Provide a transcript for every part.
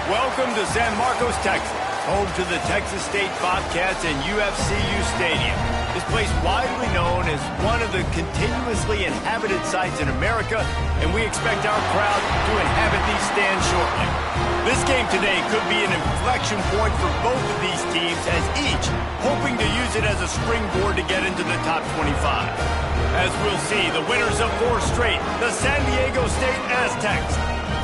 Welcome to San Marcos, Texas, home to the Texas State Bobcats and UFCU Stadium. This place widely known as one of the continuously inhabited sites in America, and we expect our crowd to inhabit these stands shortly. This game today could be an inflection point for both of these teams, as each hoping to use it as a springboard to get into the top 25. As we'll see, the winners of 4 straight, the San Diego State Aztecs,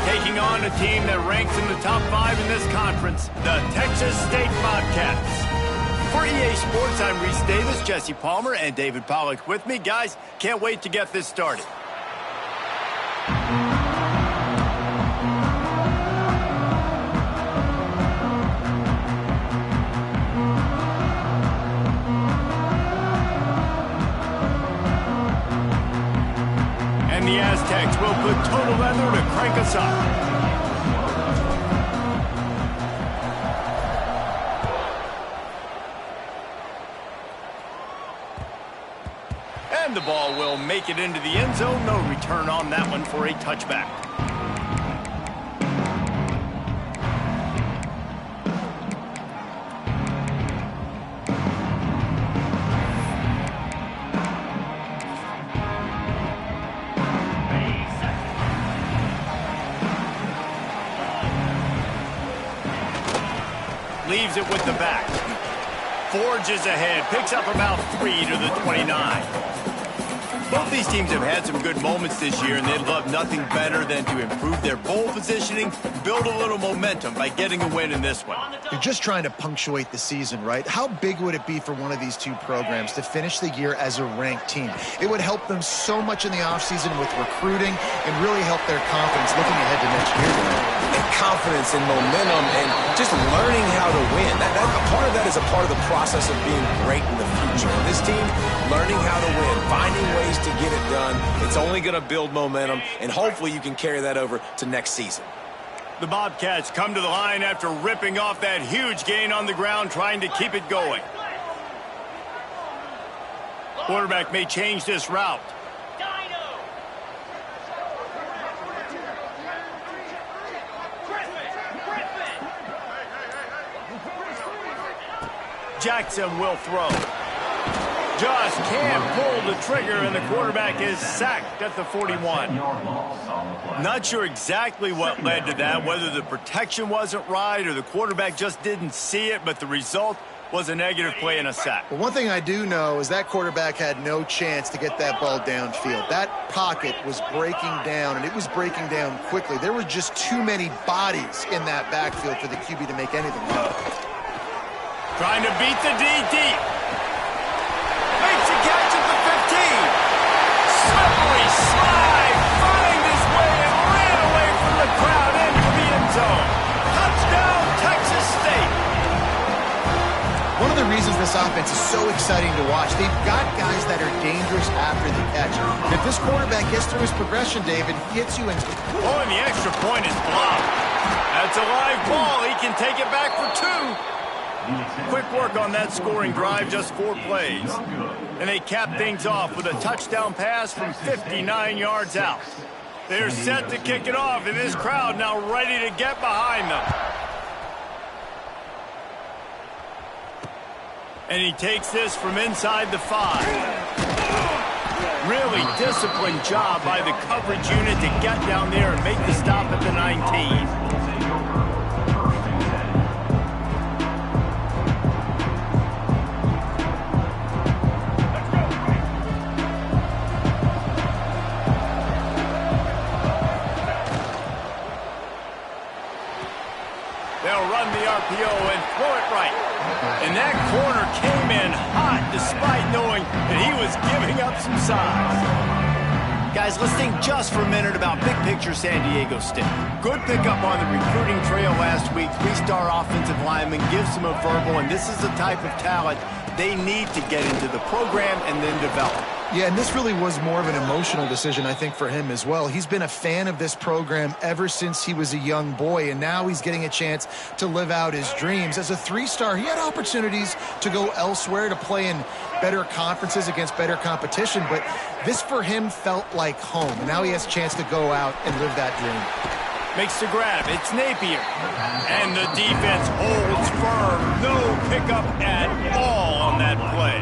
taking on a team that ranks in the top 5 in this conference, the Texas State Bobcats. For EA Sports, I'm Reese Davis, Jesse Palmer, and David Pollack with me. Guys, can't wait to get this started. And the Aztecs will put total leather to crank us up. And the ball will make it into the end zone. No return on that one for a touchback. Leaves it with the back. Forges ahead. Picks up about 3 to the 29. Both these teams have had some good moments this year, and they'd love nothing better than to improve their bowl positioning, build a little momentum by getting a win in this one. You're just trying to punctuate the season, right? How big would it be for one of these two programs to finish the year as a ranked team? It would help them so much in the offseason with recruiting and really help their confidence looking ahead to next year. And confidence and momentum and just learning how to win. A part of that is a part of the process of being great in the future. And this team, learning how to win, finding ways to get it done, it's only going to build momentum, and hopefully you can carry that over to next season. The Bobcats come to the line after ripping off that huge gain on the ground, trying to keep it going. Quarterback may change this route. Jackson will throw. Just can't pull the trigger, and the quarterback is sacked at the 41. Not sure exactly what led to that, whether the protection wasn't right or the quarterback just didn't see it, but the result was a negative play and a sack. Well, one thing I do know is that quarterback had no chance to get that ball downfield. That pocket was breaking down, and it was breaking down quickly. There were just too many bodies in that backfield for the QB to make anything happen. Trying to beat the D deep. Makes a catch at the 15. Slippery slide. Find his way and ran away from the crowd into the end zone. Touchdown, Texas State. One of the reasons this offense is so exciting to watch, they've got guys that are dangerous after the catch. And if this quarterback gets through his progression, David, hits you into... Oh, and the extra point is blocked. That's a live ball. He can take it back for 2. Quick work on that scoring drive, just 4 plays. And they cap things off with a touchdown pass from 59 yards out. They're set to kick it off, and this crowd now ready to get behind them. And he takes this from inside the 5. Really disciplined job by the coverage unit to get down there and make the stop at the 19. RPO and throw it right. And that corner came in hot despite knowing that he was giving up some size. Guys, let's think just for a minute about big picture San Diego State. Good pickup on the recruiting trail last week. 3-star offensive lineman gives them a verbal, and this is the type of talent they need to get into the program and then develop. Yeah, and this really was more of an emotional decision, I think, for him as well. He's been a fan of this program ever since he was a young boy, and now he's getting a chance to live out his dreams. As a 3-star, he had opportunities to go elsewhere, to play in better conferences against better competition, but this for him felt like home. And now he has a chance to go out and live that dream. Makes the grab. It's Napier. And the defense holds firm. No pickup at all on that play.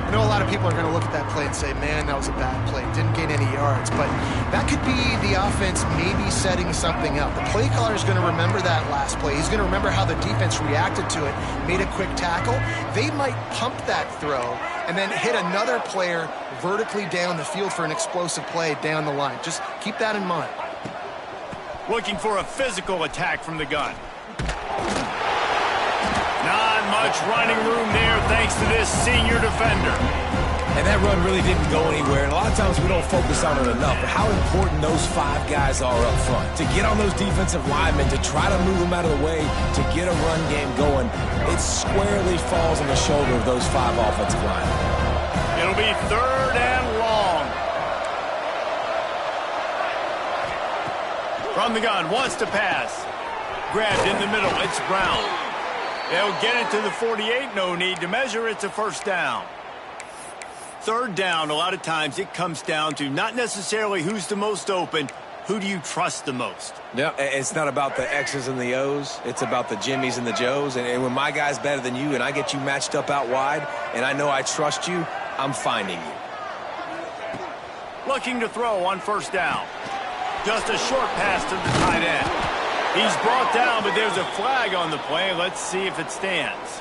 I know a lot of people are going to look at that play and say, man, that was a bad play. Didn't gain any yards. But that could be the offense maybe setting something up. The play caller is going to remember that last play. He's going to remember how the defense reacted to it, made a quick tackle. They might pump that throw and then hit another player vertically down the field for an explosive play down the line. Just keep that in mind. Looking for a physical attack from the gun. Not much running room there thanks to this senior defender. And that run really didn't go anywhere. And a lot of times we don't focus on it enough. But how important those 5 guys are up front. To get on those defensive linemen, to try to move them out of the way, to get a run game going, it squarely falls on the shoulder of those 5 offensive linemen. It'll be 3rd and long. From the gun, wants to pass. Grabbed in the middle, it's Brown. They'll get it to the 48, no need to measure, it's a first down. 3rd down, a lot of times it comes down to not necessarily who's the most open, who do you trust the most? Yeah, it's not about the X's and the O's, it's about the Jimmies and the Joes. And when my guy's better than you and I get you matched up out wide and I know I trust you, I'm finding you. Looking to throw on 1st down. Just a short pass to the tight end. He's brought down, but there's a flag on the play. Let's see if it stands.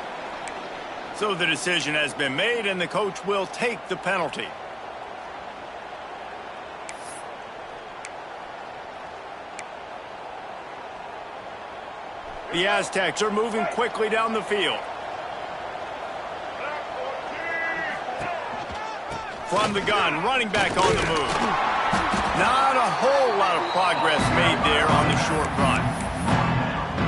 So the decision has been made, and the coach will take the penalty. The Aztecs are moving quickly down the field. From the gun, running back on the move. Not a whole lot of progress made there on the short run.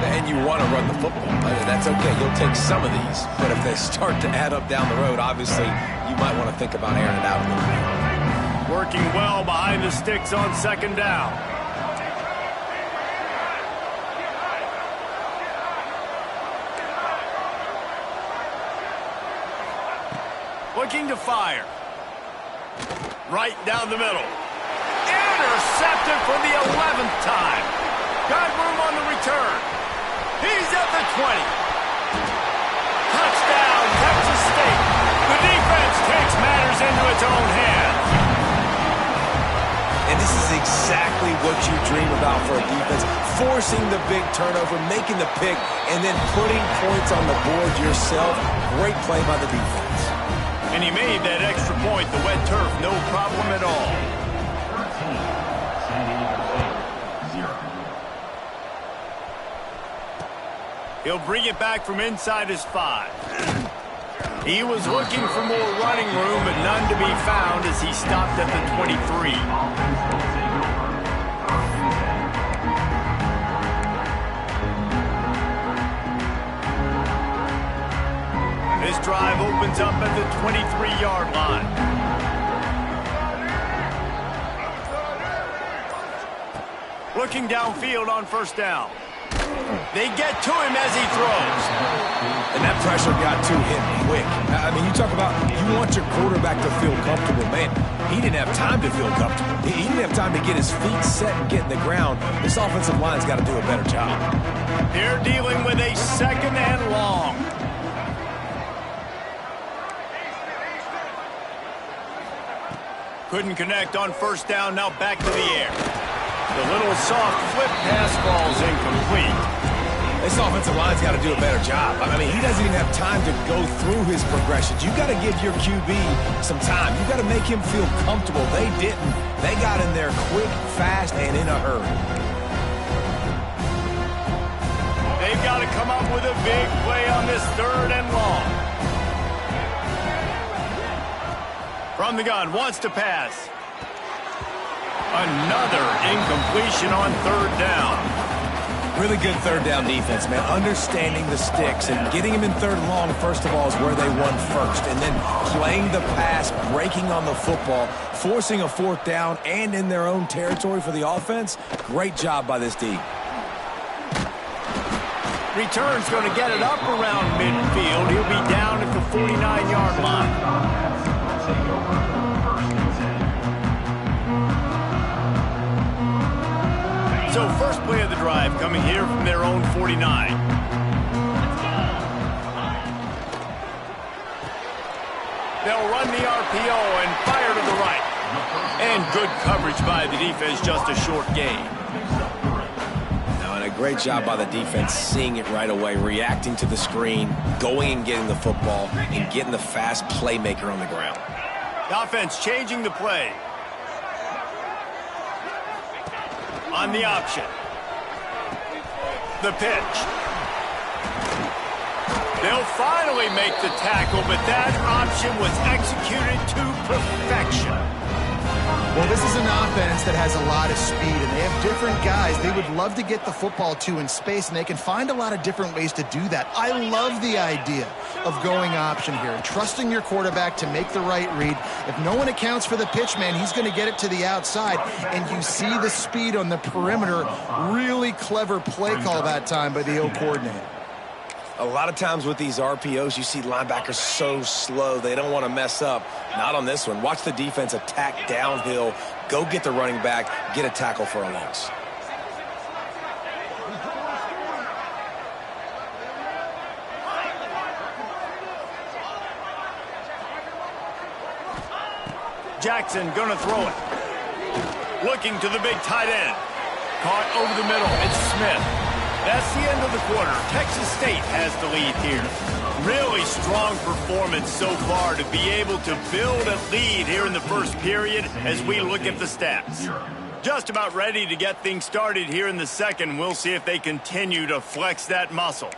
And you want to run the football. That's okay. You'll take some of these. But if they start to add up down the road, obviously, you might want to think about airing it out a little bit. Working well behind the sticks on 2nd down. Looking to fire. Right down the middle. Intercepted for the 11th time. Got room on the return. He's at the 20. Touchdown, Texas State. The defense takes matters into its own hands. And this is exactly what you dream about for a defense. Forcing the big turnover, making the pick, and then putting points on the board yourself. Great play by the defense. And he made that extra point, the wet turf, no problem at all. He'll bring it back from inside his 5. He was looking for more running room, but none to be found as he stopped at the 23. This drive opens up at the 23-yard line. Looking downfield on 1st down. They get to him as he throws. And that pressure got to him quick. I mean, you talk about you want your quarterback to feel comfortable. Man, he didn't have time to feel comfortable. He didn't have time to get his feet set and get in the ground. This offensive line's got to do a better job. They're dealing with a 2nd and long. Couldn't connect on 1st down, now back to the air. The little soft flip pass falls incomplete. This offensive line's got to do a better job. I mean, he doesn't even have time to go through his progressions. You've got to give your QB some time. You've got to make him feel comfortable. They didn't. They got in there quick, fast, and in a hurry. They've got to come up with a big play on this 3rd and long. From the gun, wants to pass. Another incompletion on 3rd down. Really good 3rd down defense, man. Understanding the sticks and getting him in 3rd and long, first of all, is where they won first. And then playing the pass, breaking on the football, forcing a 4th down and in their own territory for the offense. Great job by this D. Return's going to get it up around midfield. He'll be down at the 49-yard line. So first play of the drive coming here from their own 49. They'll run the RPO and fire to the right. And good coverage by the defense, just a short gain. Now, and a great job by the defense seeing it right away, reacting to the screen, going and getting the football, and getting the fast playmaker on the ground. The offense changing the play. On the option. The pitch. They'll finally make the tackle, but that option was executed to perfection. Well, this is an offense that has a lot of speed, and they have different guys they would love to get the football to in space, and they can find a lot of different ways to do that. I love the idea of going option here, trusting your quarterback to make the right read. If no one accounts for the pitch, man, he's going to get it to the outside, and you see the speed on the perimeter. Really clever play call that time by the O coordinator. A lot of times with these RPOs, you see linebackers so slow, they don't want to mess up. Not on this one. Watch the defense attack downhill, go get the running back, get a tackle for a loss. Jackson gonna throw it. Looking to the big tight end. Caught over the middle. It's Smith. That's the end of the quarter. Texas State has the lead here. Really strong performance so far to be able to build a lead here in the first period as we look at the stats. Just about ready to get things started here in the second. We'll see if they continue to flex that muscle.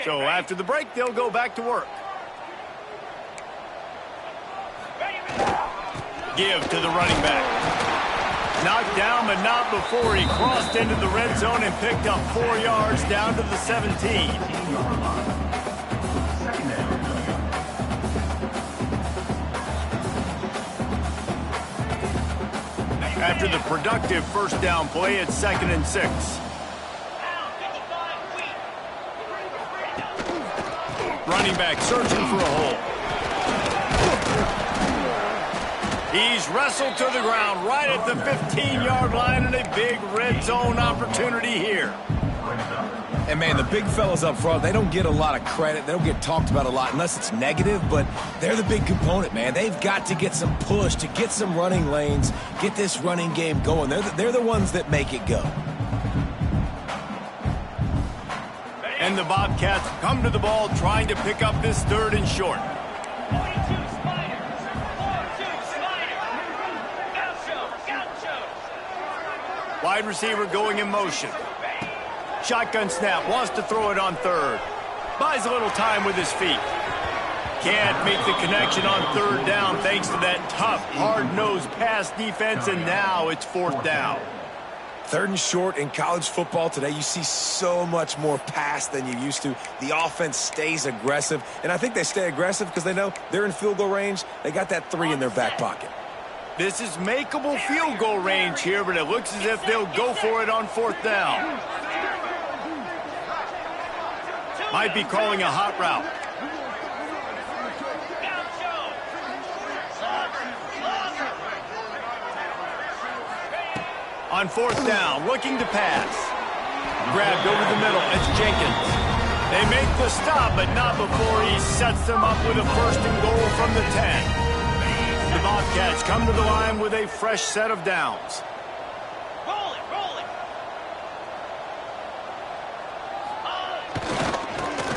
So after the break, they'll go back to work. Give to the running back. Knocked down, but not before he crossed into the red zone and picked up 4 yards down to the 17. After the productive first down play, it's 2nd and 6. Running back searching for a hole. He's wrestled to the ground right at the 15-yard line, and a big red zone opportunity here. And, man, the big fellas up front, they don't get a lot of credit. They don't get talked about a lot unless it's negative, but they're the big component, man. They've got to get some push, to get some running lanes, get this running game going. They're the ones that make it go. And the Bobcats come to the ball trying to pick up this 3rd and short. Wide receiver going in motion. Shotgun snap, wants to throw it on 3rd. Buys a little time with his feet. Can't make the connection on 3rd down thanks to that tough, hard-nosed pass defense, and now it's 4th down. 3rd and short in college football today, you see so much more pass than you used to. The offense stays aggressive, and I think they stay aggressive because they know they're in field goal range. They got that 3 in their back pocket. This is makeable field goal range here, but it looks as if they'll go for it on 4th down. Might be calling a hot route. On 4th down, looking to pass. Grabbed over the middle, it's Jenkins. They make the stop, but not before he sets them up with a 1st and goal from the 10. The Bobcats come to the line with a fresh set of downs. Roll it.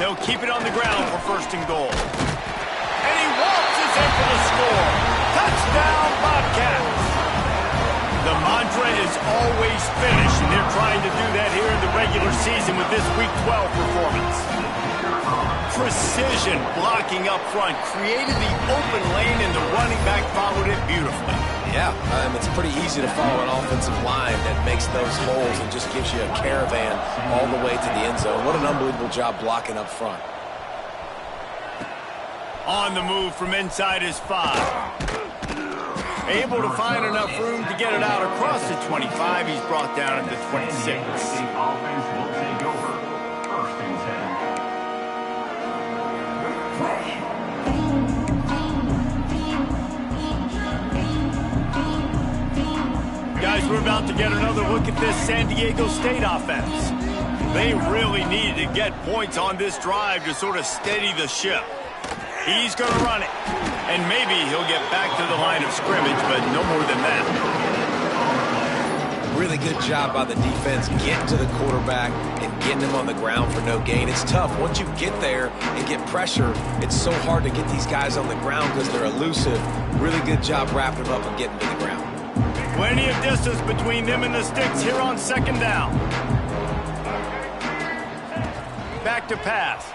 They'll keep it on the ground for 1st and goal. And he waltzes in for the score. Touchdown, Bobcats. The mantra is always finish, and they're trying to do that here in the regular season with this Week 12 performance. Precision blocking up front, created the open lane, and the running back followed it beautifully. Yeah, it's pretty easy to follow an offensive line that makes those holes and just gives you a caravan all the way to the end zone. What an unbelievable job blocking up front. On the move from inside his 5. Able to find enough room to get it out across the 25. He's brought down at the 26. Offense will take over. 1st and 10. about to get another look at this San Diego State offense. They really needed to get points on this drive to sort of steady the ship. He's going to run it. And maybe he'll get back to the line of scrimmage, but no more than that. Really good job by the defense getting to the quarterback and getting him on the ground for no gain. It's tough. Once you get there and get pressure, it's so hard to get these guys on the ground because they're elusive. Really good job wrapping them up and getting to the ground. Plenty of distance between them and the sticks here on second down. Back to pass.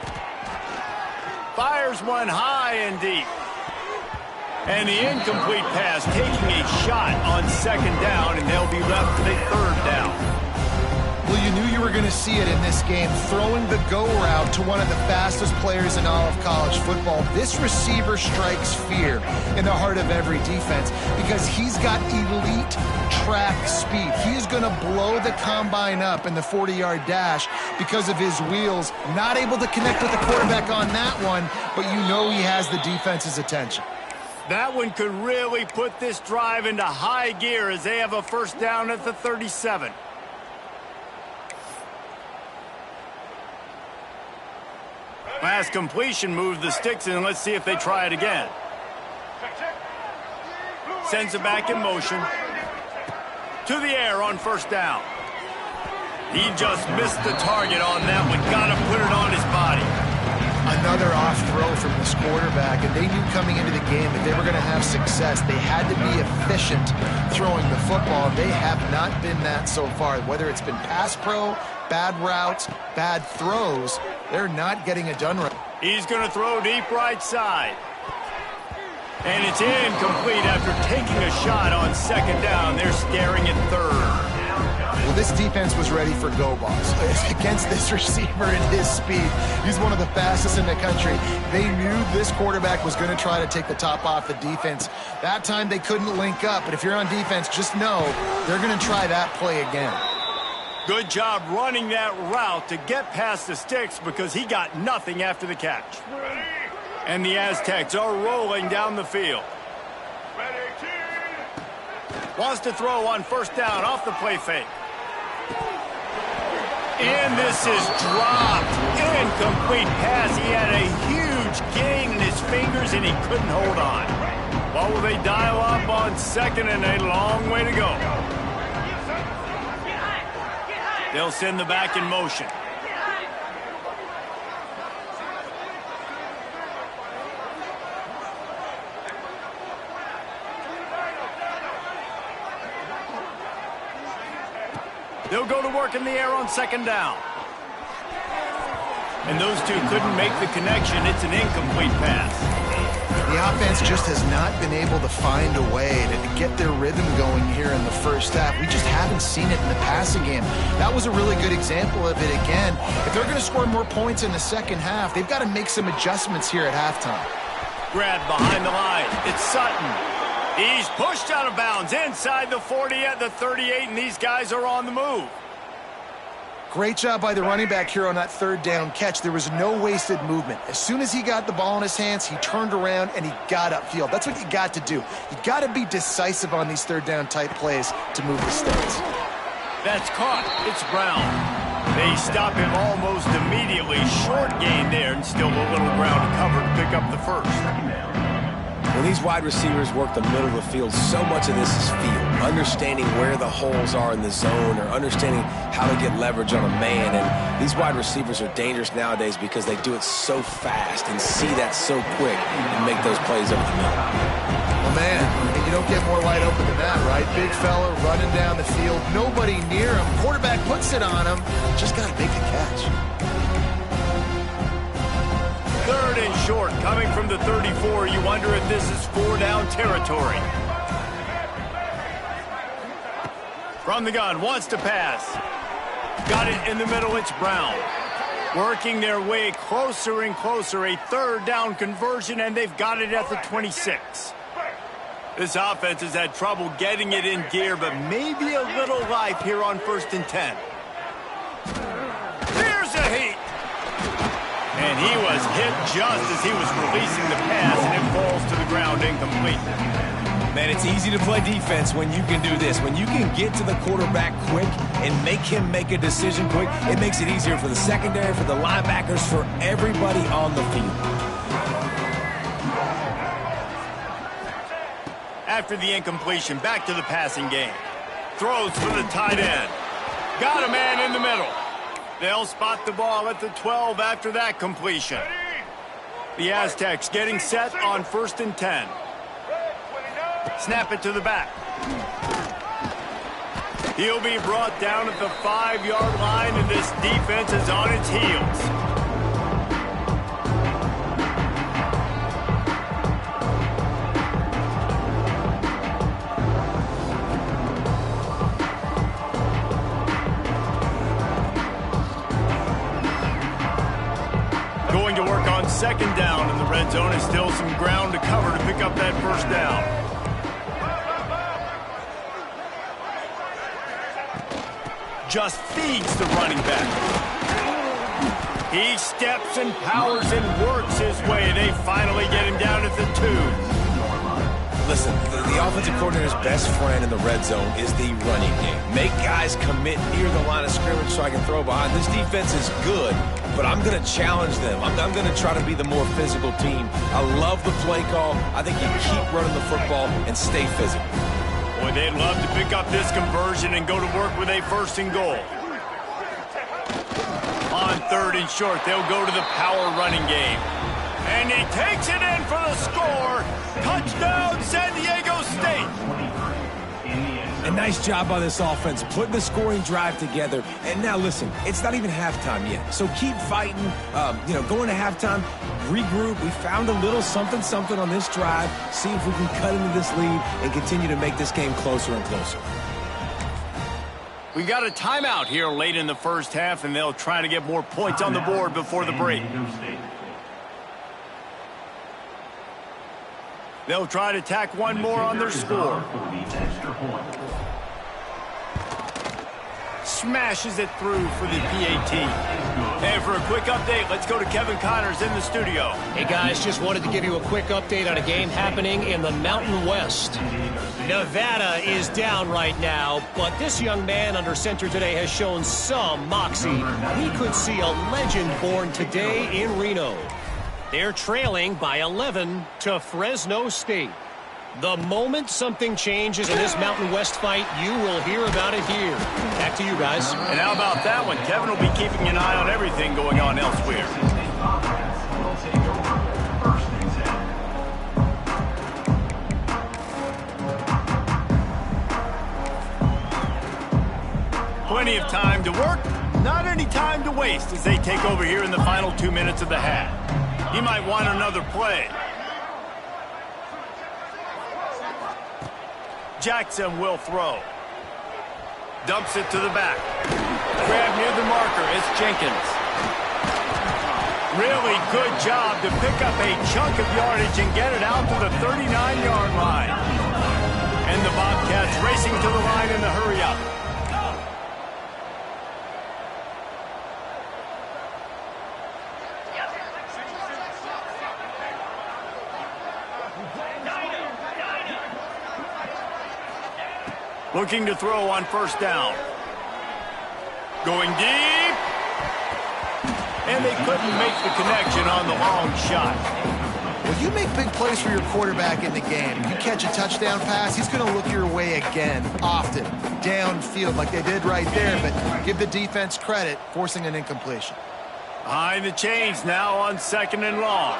Fires one high and deep. And the incomplete pass taking a shot on second down, and they'll be left with a third down. Well, you knew you were going to see it in this game, throwing the go route to one of the fastest players in all of college football. This receiver strikes fear in the heart of every defense because he's got elite track speed. He is going to blow the combine up in the 40-yard dash because of his wheels. Not able to connect with the quarterback on that one, but you know he has the defense's attention. That one could really put this drive into high gear as they have a first down at the 37. Last completion moves the sticks in. Let's see if they try it again. Sends it back in motion. To the air on first down. He just missed the target on that one. Got to put it on his body. Another off throw from this quarterback, and they knew coming into the game that they were going to have success. They had to be efficient throwing the football. They have not been that so far. Whether it's been pass pro, bad routes, bad throws, they're not getting it done right. He's going to throw deep right side. And it's incomplete after taking a shot on second down. They're staring at third. Well, this defense was ready for go balls against this receiver and his speed. He's one of the fastest in the country. They knew this quarterback was going to try to take the top off the defense. That time they couldn't link up, but if you're on defense, just know they're going to try that play again. Good job running that route to get past the sticks because he got nothing after the catch. And the Aztecs are rolling down the field. Wants to throw on first down off the play fake. And this is dropped. Incomplete pass. He had a huge gain in his fingers and he couldn't hold on. What will they dial up on second and a long way to go? They'll send the back in motion. They'll go to work in the air on second down. And those two couldn't make the connection. It's an incomplete pass. The offense just has not been able to find a way to get their rhythm going here in the first half. We just haven't seen it in the passing game. That was a really good example of it again. If they're going to score more points in the second half, they've got to make some adjustments here at halftime. Grab behind the line. It's Sutton. He's pushed out of bounds inside the 40 at the 38, and these guys are on the move. Great job by the running back here on that third down catch. There was no wasted movement. As soon as he got the ball in his hands, he turned around and he got upfield. That's what you got to do. You got to be decisive on these third down type plays to move the sticks. That's caught. It's Brown. They stop him almost immediately. Short gain there, and still a little ground to cover to pick up the first. When these wide receivers work the middle of the field, so much of this is feel. Understanding where the holes are in the zone or understanding how to get leverage on a man. And these wide receivers are dangerous nowadays because they do it so fast and see that so quick and make those plays over the middle. Well, man, you don't get more wide open than that, right? Big fella running down the field, nobody near him. Quarterback puts it on him. Just got to make the catch. Third and short, coming from the 34. You wonder if this is 4-down territory. From the gun, wants to pass. Got it in the middle, it's Brown. Working their way closer and closer. A third down conversion, and they've got it at the 26. This offense has had trouble getting it in gear, but maybe a little life here on 1st and 10. There's a heat. And he was hit just as he was releasing the pass, and it falls to the ground incomplete. Man, it's easy to play defense when you can do this. When you can get to the quarterback quick and make him make a decision quick, it makes it easier for the secondary, for the linebackers, for everybody on the field. After the incompletion, back to the passing game. Throws for the tight end. Got a man in the middle. They'll spot the ball at the 12 after that completion. The Aztecs getting set on 1st and 10. Snap it to the back. He'll be brought down at the 5-yard line, and this defense is on its heels. Going to work on 2nd down in the red zone, and still some ground to cover to pick up that 1st down. Just feeds the running back. He steps and powers and works his way. They finally get him down at the 2. Listen, the offensive coordinator's best friend in the red zone is the running game. Make guys commit near the line of scrimmage so I can throw behind. This defense is good, but I'm going to challenge them. I'm going to try to be the more physical team. I love the play call. I think you keep running the football and stay physical. Boy, they'd love to pick up this conversion and go to work with a 1st and goal. On 3rd and short, they'll go to the power running game. And he takes it in for the score. Touchdown, San Diego State. A nice job by this offense, putting the scoring drive together. And now, listen, it's not even halftime yet. So keep fighting, going to halftime, regroup. We found a little something on this drive. See if we can cut into this lead and continue to make this game closer and closer. We got a timeout here late in the 1st half, and they'll try to get more points on the board before the break. They'll try to tack one more on their score. Smashes it through for the PAT. And for a quick update, let's go to Kevin Connors in the studio. Hey guys, just wanted to give you a quick update on a game happening in the Mountain West. Nevada is down right now, but this young man under center today has shown some moxie. We could see a legend born today in Reno. They're trailing by 11 to Fresno State. The moment something changes in this Mountain West fight, you will hear about it here. Back to you guys. And how about that one? Kevin will be keeping an eye on everything going on elsewhere. Plenty of time to work, not any time to waste as they take over here in the final 2 minutes of the half. He might want another play. Jackson will throw. Dumps it to the back. Grab near the marker. It's Jenkins. Really good job to pick up a chunk of yardage and get it out to the 39-yard line. And the Bobcats racing to the line in the hurry-up. Looking to throw on 1st down. Going deep. And they couldn't make the connection on the long shot. Well, you make big plays for your quarterback in the game. You catch a touchdown pass, he's going to look your way again, often, downfield like they did right there. But give the defense credit, forcing an incompletion. Behind the chains now on 2nd and long.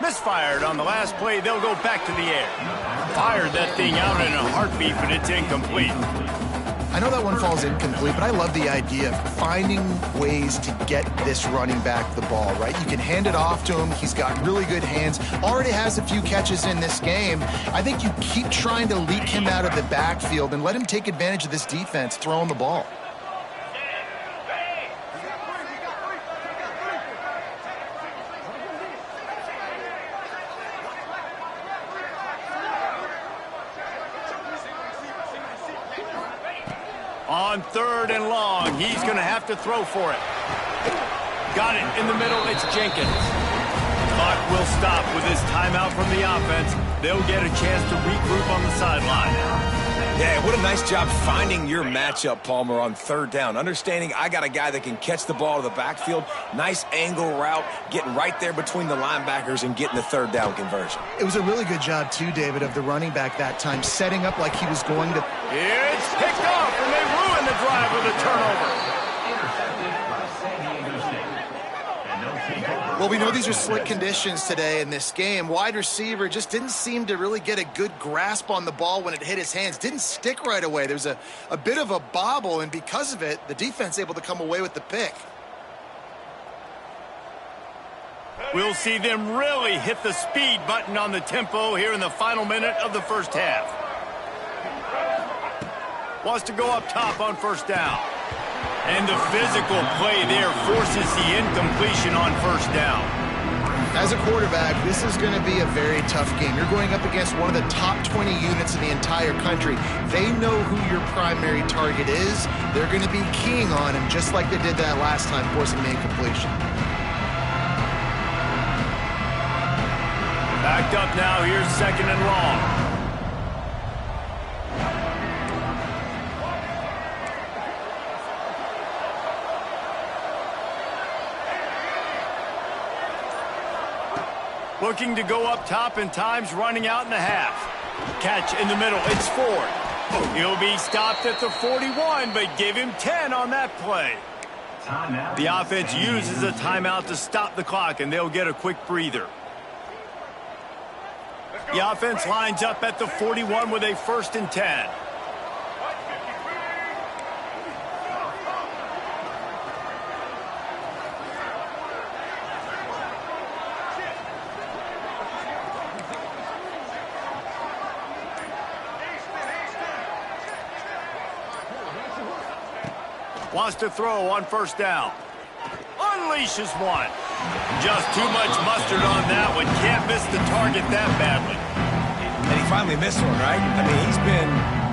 Misfired on the last play. They'll go back to the air. Fired that thing out in a heartbeat, but it's incomplete. I know that one falls incomplete, but I love the idea of finding ways to get this running back the ball, right? You can hand it off to him. He's got really good hands. Already has a few catches in this game. I think you keep trying to leak him out of the backfield and let him take advantage of this defense throwing the ball. On 3rd and long, he's going to have to throw for it. Got it in the middle. It's Jenkins. Clock will stop with this timeout from the offense. They'll get a chance to regroup on the sideline. Yeah, what a nice job finding your matchup, Palmer, on 3rd down. Understanding I got a guy that can catch the ball to the backfield. Nice angle route, getting right there between the linebackers and getting the 3rd down conversion. It was a really good job, too, David, of the running back that time, setting up like he was going to. It's picked off, and they ruin the drive with a turnover. Well, we know these are slick conditions today in this game. Wide receiver just didn't seem to really get a good grasp on the ball when it hit his hands. Didn't stick right away. There was a bit of a bobble, and because of it, the defense able to come away with the pick. We'll see them really hit the speed button on the tempo here in the final minute of the first half. Wants to go up top on 1st down. And the physical play there forces the incompletion on 1st down. As a quarterback, this is going to be a very tough game. You're going up against one of the top 20 units in the entire country. They know who your primary target is. They're going to be keying on him just like they did that last time, forcing the incompletion. Backed up now. Here's 2nd and long. Looking to go up top, and time's running out in the half. Catch in the middle. It's Ford. He'll be stopped at the 41, but give him 10 on that play. The offense uses a timeout to stop the clock, and they'll get a quick breather. The offense lines up at the 41 with a 1st and 10. Wants to throw on 1st down. Unleashes one. Just too much mustard on that one. Can't miss the target that badly. And he finally missed one, right? I mean, he's been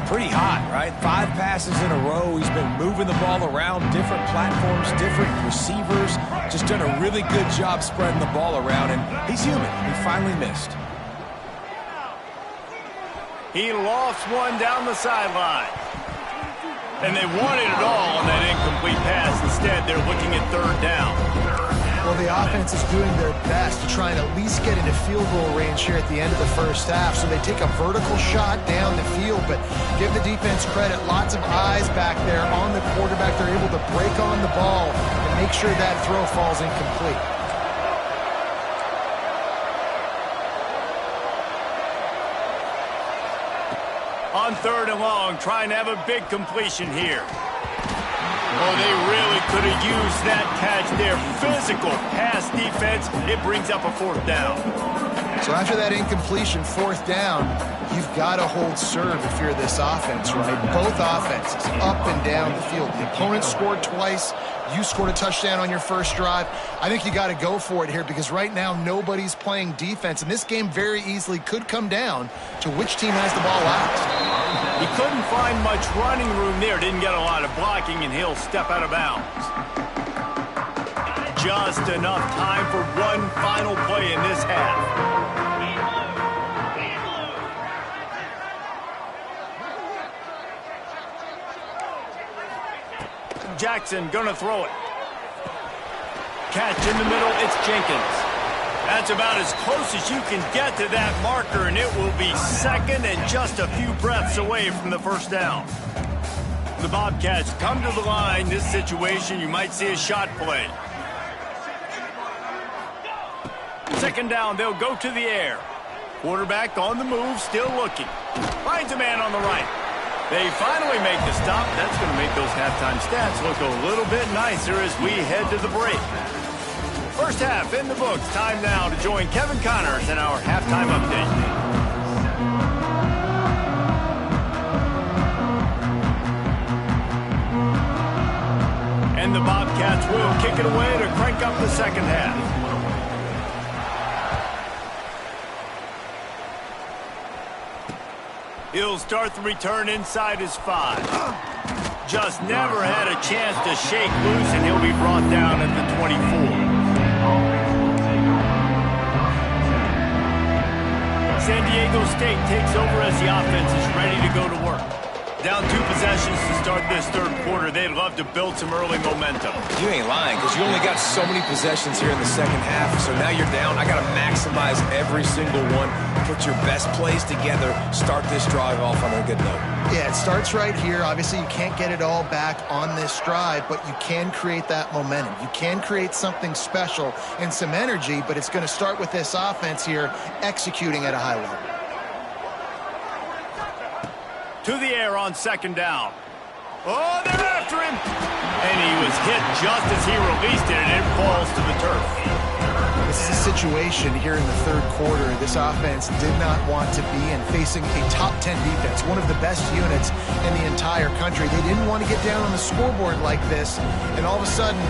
pretty hot, right? 5 passes in a row. He's been moving the ball around different platforms, different receivers. Just done a really good job spreading the ball around, and he's human. He finally missed. He lofts one down the sideline. And they wanted it all on that incomplete pass. Instead, they're looking at 3rd down. Well, the offense is doing their best to try and at least get into field goal range here at the end of the first half. So they take a vertical shot down the field, but give the defense credit. Lots of eyes back there on the quarterback. They're able to break on the ball and make sure that throw falls incomplete. On 3rd and long, trying to have a big completion here. Oh, they really could have used that catch there. Physical pass defense. It brings up a 4th down. So after that incompletion, 4th down, you've got to hold serve if you're this offense, right? Both offenses up and down the field. The opponent scored twice. You scored a touchdown on your first drive. I think you got to go for it here because right now nobody's playing defense, and this game very easily could come down to which team has the ball last. He couldn't find much running room there. Didn't get a lot of blocking, and he'll step out of bounds. Just enough time for one final play in this half. Jackson gonna throw it. Catch in the middle, it's Jenkins. That's about as close as you can get to that marker, and it will be 2nd and just a few breaths away from the 1st down. The Bobcats come to the line. This situation, you might see a shot play. 2nd down, they'll go to the air. Quarterback on the move, still looking. Finds a man on the right. They finally make the stop. That's going to make those halftime stats look a little bit nicer as we head to the break. First half in the books. Time now to join Kevin Connors in our halftime update. And the Bobcats will kick it away to crank up the 2nd half. He'll start the return inside his 5. Just never had a chance to shake loose, and he'll be brought down at the 24. San Diego State takes over as the offense is ready to go to work. Down 2 possessions to start this third quarter. They'd love to build some early momentum. You ain't lying, because you only got so many possessions here in the second half, so now you're down. I got to maximize every single one. Put your best plays together. Start this drive off on a good note. Yeah, it starts right here. Obviously, you can't get it all back on this drive, but you can create that momentum. You can create something special and some energy, but it's going to start with this offense here executing at a high level. To the air on second down. Oh, they're after him. And he was hit just as he released it, and it falls to the turf. This is a situation here in the third quarter this offense did not want to be in, facing a top 10 defense, one of the best units in the entire country. They didn't want to get down on the scoreboard like this and all of a sudden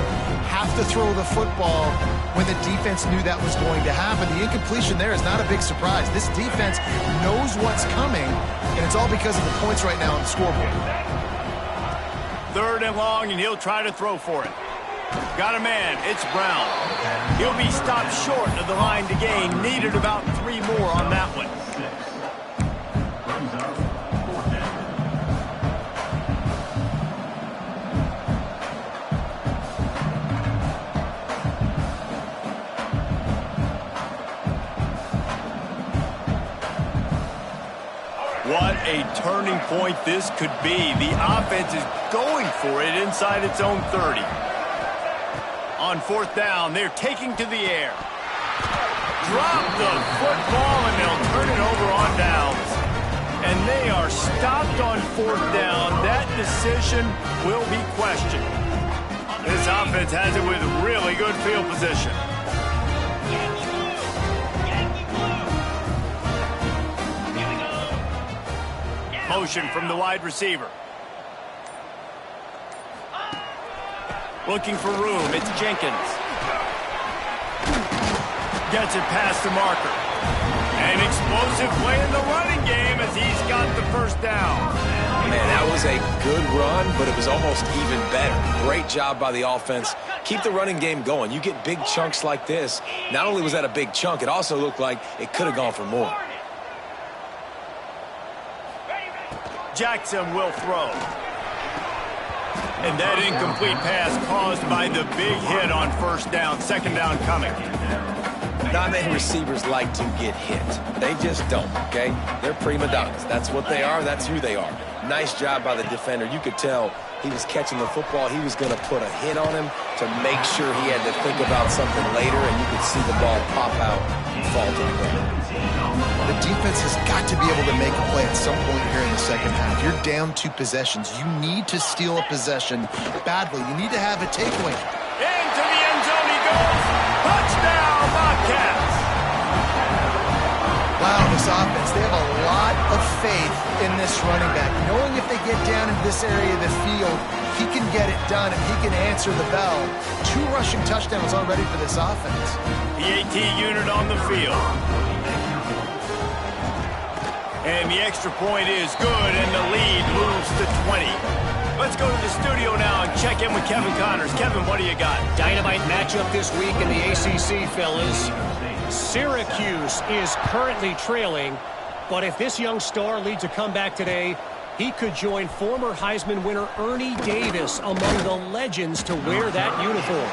have to throw the football when the defense knew that was going to happen. The incompletion there is not a big surprise. This defense knows what's coming, and it's all because of the points right now on the scoreboard. 3rd and long, and he'll try to throw for it. Got a man. It's Brown. He'll be stopped short of the line to gain. Needed about 3 more on that one. What a turning point this could be. The offense is going for it inside its own 30. On 4th down, they're taking to the air. Drop the football, and they'll turn it over on downs. And they are stopped on 4th down. That decision will be questioned. This offense has it with really good field position. Motion from the wide receiver. Looking for room. It's Jenkins. Gets it past the marker. An explosive play in the running game as he's got the 1st down. Man, that was a good run, but it was almost even better. Great job by the offense. Keep the running game going. You get big chunks like this. Not only was that a big chunk, it also looked like it could have gone for more. Jackson will throw. And that incomplete pass caused by the big hit on 1st down. 2nd down coming. Not many receivers like to get hit. They just don't, okay? They're prima donnas. That's what they are. That's who they are. Nice job by the defender. You could tell he was catching the football. He was going to put a hit on him to make sure he had to think about something later, and you could see the ball pop out and fall to the ground. The defense has got to be able to make a play at some point here in the second half. You're down 2 possessions. You need to steal a possession badly. You need to have a takeaway. Into the end zone he goes. Touchdown, Bobcats. Wow, this offense, they have a lot of faith in this running back. Knowing if they get down in this area of the field, he can get it done and he can answer the bell. 2 rushing touchdowns already for this offense. The AT unit on the field. And the extra point is good, and the lead moves to 20. Let's go to the studio now and check in with Kevin Connors. Kevin, what do you got? Dynamite matchup this week in the ACC, fellas. Syracuse is currently trailing, but if this young star leads a comeback today, he could join former Heisman winner Ernie Davis among the legends to wear that uniform.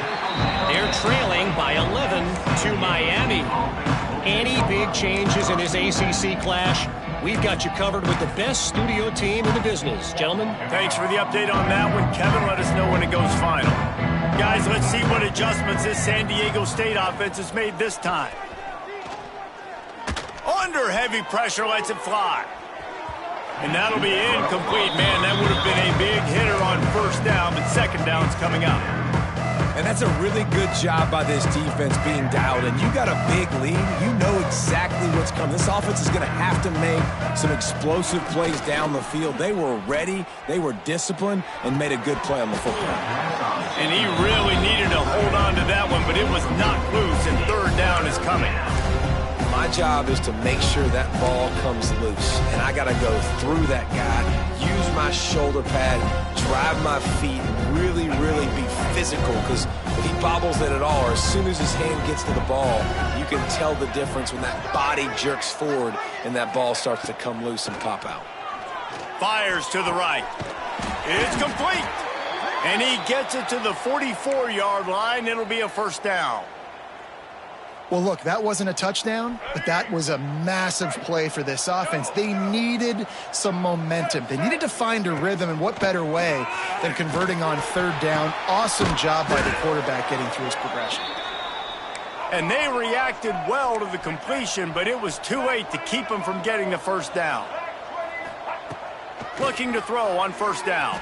They're trailing by 11 to Miami. Any big changes in this ACC clash? We've got you covered with the best studio team in the business. Gentlemen. Thanks for the update on that one. Kevin, let us know when it goes final. Guys, let's see what adjustments this San Diego State offense has made this time. Under heavy pressure, lets it fly. And that'll be incomplete. Man, that would have been a big hitter on 1st down, but 2nd down's coming up. And that's a really good job by this defense being dialed in. You got a big lead. You know exactly what's coming. This offense is going to have to make some explosive plays down the field. They were ready, they were disciplined, and made a good play on the football. And he really needed to hold on to that one, but it was knocked loose, and 3rd down is coming. My job is to make sure that ball comes loose, and I got to go through that guy, use my shoulder pad, drive my feet, really, really be physical, because if he bobbles it at all, or as soon as his hand gets to the ball, you can tell the difference when that body jerks forward and that ball starts to come loose and pop out. Fires to the right. It's complete. And he gets it to the 44-yard line. It'll be a first down. Well, look, that wasn't a touchdown, but that was a massive play for this offense. They needed some momentum. They needed to find a rhythm, and what better way than converting on third down. Awesome job by the quarterback getting through his progression. And they reacted well to the completion, but it was too late to keep them from getting the first down. Looking to throw on first down.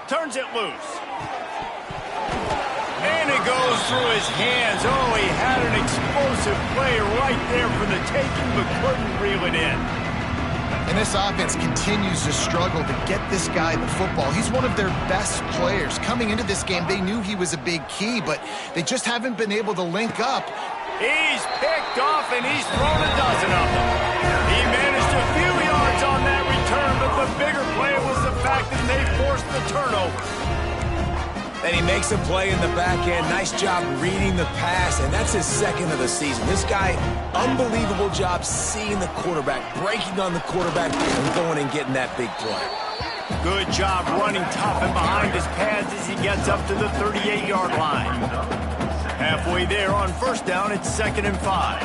Turns it loose. And it goes through his hands. Oh, he had an explosive play right there for the taking, but couldn't reel it in. And this offense continues to struggle to get this guy the football. He's one of their best players. Coming into this game, they knew he was a big key, but they just haven't been able to link up. He's picked off, and he's thrown a dozen of them. He managed a few yards on that return, but the bigger play was the fact that they forced the turnover. And he makes a play in the back end. Nice job reading the pass, and that's his second of the season. This guy, unbelievable job seeing the quarterback, breaking on the quarterback, and going and getting that big play. Good job running tough and behind his pads as he gets up to the 38-yard line. Halfway there on first down, it's 2nd and 5.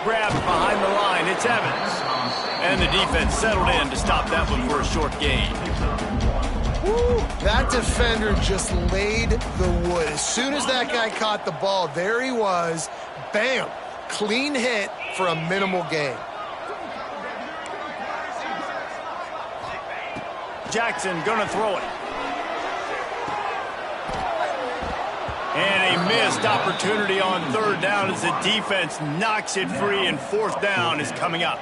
Grabbed behind the line, it's Evans. And the defense settled in to stop that one for a short gain. Woo, that defender just laid the wood. As soon as that guy caught the ball, there he was. Bam! Clean hit for a minimal gain. Jackson gonna throw it. And a missed opportunity on third down as the defense knocks it free, and fourth down is coming up.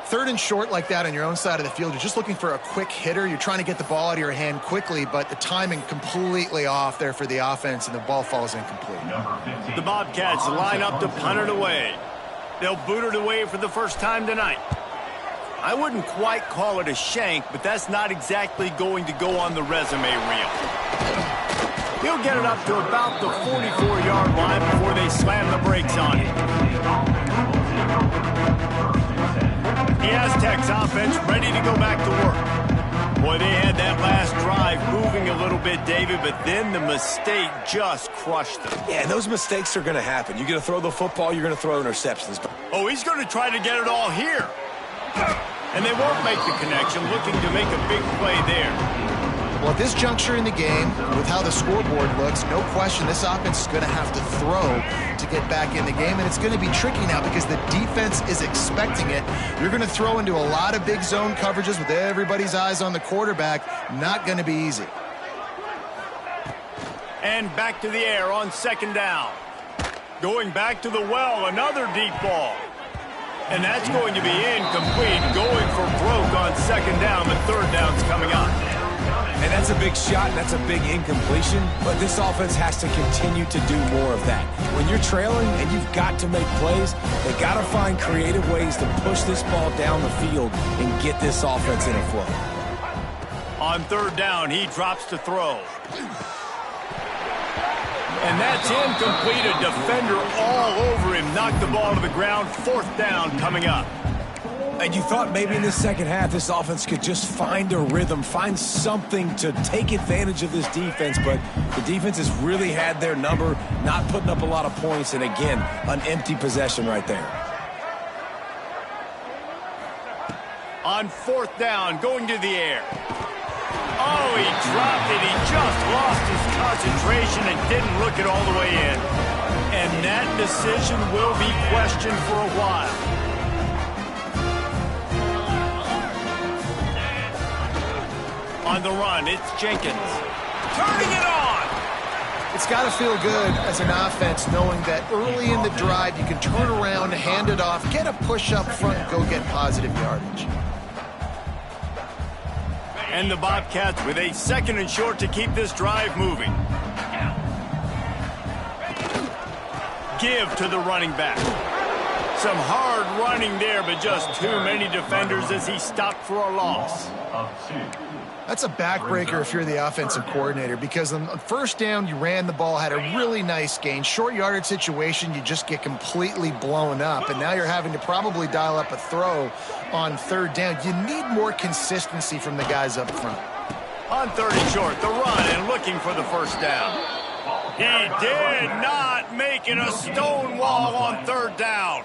Third and short like that on your own side of the field, you're just looking for a quick hitter. You're trying to get the ball out of your hand quickly, but the timing completely off there for the offense, and the ball falls incomplete. The Bobcats line up to punt it away. They'll boot it away for the first time tonight. I wouldn't quite call it a shank, but that's not exactly going to go on the resume reel. He'll get it up to about the 44-yard line before they slam the brakes on it. The Aztecs offense ready to go back to work. Boy, they had that last drive moving a little bit, David, but then the mistake just crushed them. Yeah, and those mistakes are going to happen. You're going to throw the football, you're going to throw interceptions. Oh, he's going to try to get it all here. And they won't make the connection, looking to make a big play there. Well, at this juncture in the game, with how the scoreboard looks, no question this offense is going to have to throw to get back in the game, and it's going to be tricky now because the defense is expecting it. You're going to throw into a lot of big zone coverages with everybody's eyes on the quarterback. Not going to be easy. And back to the air on second down. Going back to the well, another deep ball. And that's going to be incomplete. Going for broke on second down, but third down's coming up. And that's a big shot, and that's a big incompletion, but this offense has to continue to do more of that. When you're trailing and you've got to make plays, they got to find creative ways to push this ball down the field and get this offense in a flow. On third down, he drops to throw. And that's incomplete. A defender all over him. Knocked the ball to the ground. Fourth down coming up. And you thought maybe in this second half this offense could just find a rhythm, find something to take advantage of this defense, but the defense has really had their number, not putting up a lot of points, and again, an empty possession right there. On fourth down, going to the air. Oh, he dropped it. He just lost his concentration and didn't look it all the way in. And that decision will be questioned for a while. On the run, it's Jenkins. Turning it on! It's got to feel good as an offense knowing that early in the drive you can turn around, hand it off, get a push up front, and go get positive yardage. And the Bobcats with a second and short to keep this drive moving. Give to the running back. Some hard running there, but just too many defenders as he stopped for a loss. That's a backbreaker if you're the offensive coordinator, because on first down, you ran the ball, had a really nice gain. Short yardage situation, you just get completely blown up, and now you're having to probably dial up a throw on third down. You need more consistency from the guys up front. On third and short, the run and looking for the first down. He did not make it a stone wall on third down.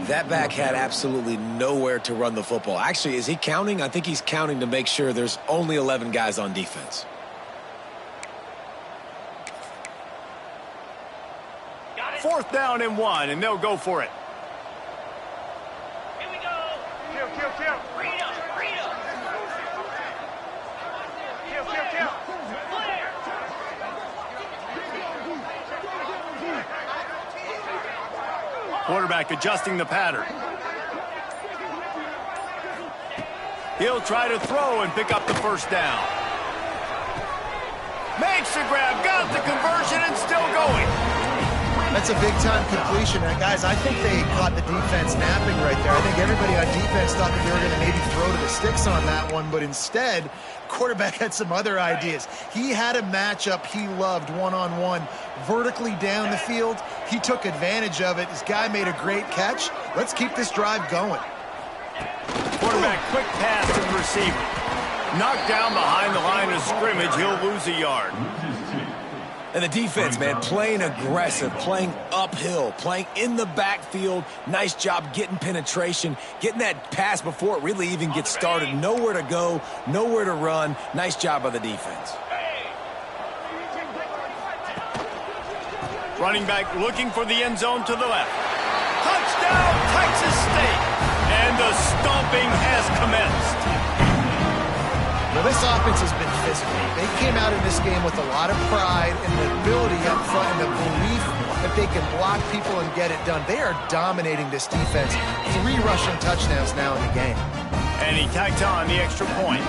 That back had absolutely nowhere to run the football. Actually, is he counting? I think he's counting to make sure there's only 11 guys on defense. Fourth down and 1, and they'll go for it. Here we go. Kill. Freedom. Kill. Clear. Quarterback adjusting the pattern. He'll try to throw and pick up the first down. Makes the grab, got the conversion, and still going. That's a big-time completion. Now, guys, I think they caught the defense napping right there. I think everybody on defense thought that they were going to maybe throw to the sticks on that one, but instead, quarterback had some other ideas. He had a matchup he loved one-on-one vertically down the field. He took advantage of it. This guy made a great catch. Let's keep this drive going. Quarterback quick pass to the receiver. Knocked down behind the line of scrimmage. He'll lose a yard. And the defense, man, playing aggressive, playing uphill, playing in the backfield. Nice job getting penetration, getting that pass before it really even gets started. Nowhere to go, nowhere to run. Nice job by the defense. Running back looking for the end zone to the left. Touchdown, Texas State. And the stomping has commenced. Well, this offense has been physical. They came out in this game with a lot of pride and the ability up front and the belief that they can block people and get it done. They are dominating this defense. 3 rushing touchdowns now in the game. And he tacked on the extra point.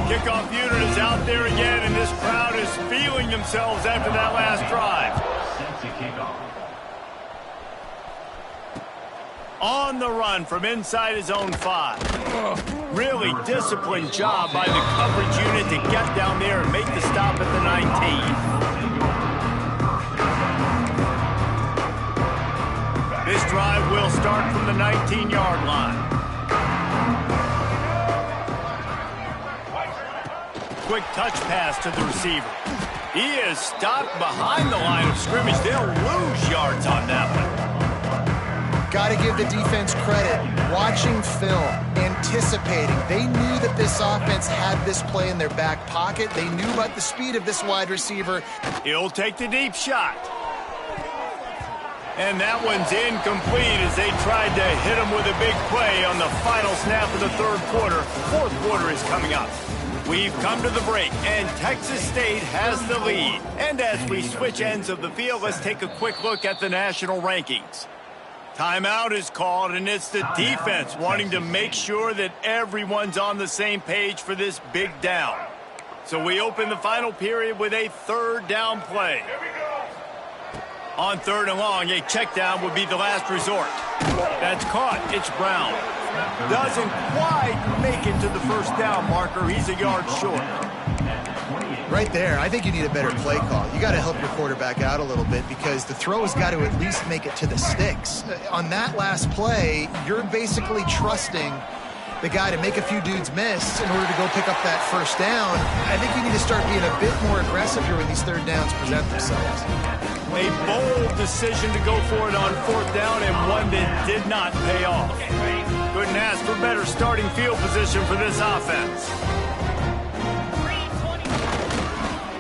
Kickoff unit is out there again, and this crowd is feeling themselves after that last drive. On the run from inside his own 5. Really disciplined job by the coverage unit to get down there and make the stop at the 19. This drive will start from the 19-yard line. Quick touch pass to the receiver. He is stopped behind the line of scrimmage. They'll lose yards on that one. Got to give the defense credit. Watching film, anticipating. They knew that this offense had this play in their back pocket. They knew about the speed of this wide receiver. He'll take the deep shot. And that one's incomplete as they tried to hit him with a big play on the final snap of the third quarter. Fourth quarter is coming up. We've come to the break, and Texas State has the lead. And as we switch ends of the field, let's take a quick look at the national rankings. Timeout is called, and it's the defense wanting to make sure that everyone's on the same page for this big down. So we open the final period with a third down play. On third and long, a check down would be the last resort. That's caught. It's Brown. Doesn't quite make it to the first down marker. He's a yard short. Right there, I think you need a better play call. You got to help your quarterback out a little bit because the throw has got to at least make it to the sticks. On that last play, you're basically trusting the guy to make a few dudes miss in order to go pick up that first down. I think you need to start being a bit more aggressive here when these third downs present themselves. A bold decision to go for it on fourth down and one that did not pay off. Couldn't ask for better starting field position for this offense.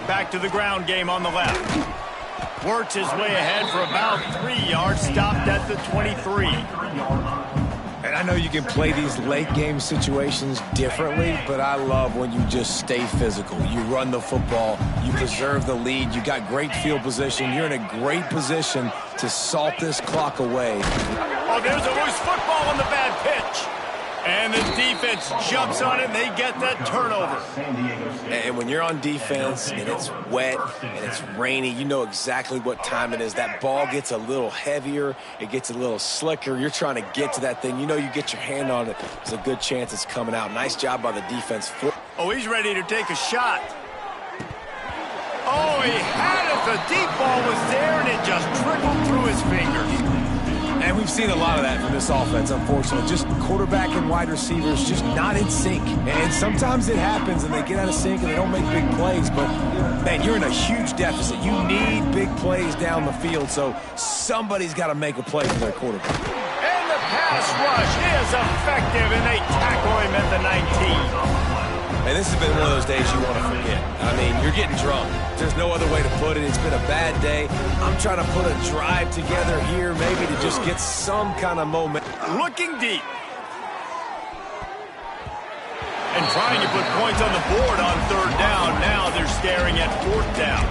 Back to the ground game on the left. Works his way ahead for about 3 yards, stopped at the 23. And I know you can play these late game situations differently, but I love when you just stay physical. You run the football, you preserve the lead, you got great field position, you're in a great position to salt this clock away. Oh, there's a loose football on the bad pitch. And the defense jumps on it, and they get that turnover. And when you're on defense, and it's wet, and it's rainy, you know exactly what time it is. That ball gets a little heavier. It gets a little slicker. You're trying to get to that thing. You know you get your hand on it. There's a good chance it's coming out. Nice job by the defense. Oh, he's ready to take a shot. Oh, he had it. The deep ball was there, and it just trickled through his fingers. And we've seen a lot of that from this offense, unfortunately. Just quarterback and wide receivers just not in sync. And sometimes it happens, and they get out of sync, and they don't make big plays. But, man, you're in a huge deficit. You need big plays down the field, so somebody's got to make a play for their quarterback. And the pass rush is effective, and they tackle him at the 19. And this has been one of those days you want to forget. I mean, you're getting drunk. There's no other way to put it. It's been a bad day. I'm trying to put a drive together here, maybe to just get some kind of moment. Looking deep. And trying to put points on the board on third down. Now they're staring at fourth down.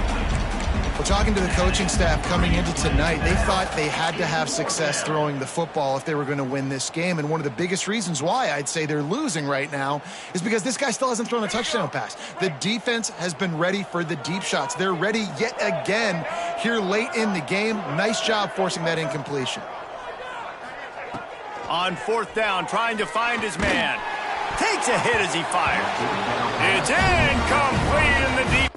Well, talking to the coaching staff coming into tonight, they thought they had to have success throwing the football if they were going to win this game. And one of the biggest reasons why I'd say they're losing right now is because this guy still hasn't thrown a touchdown pass. The defense has been ready for the deep shots. They're ready yet again here late in the game. Nice job forcing that incompletion. On fourth down, trying to find his man. Takes a hit as he fires. It's incomplete in the deep.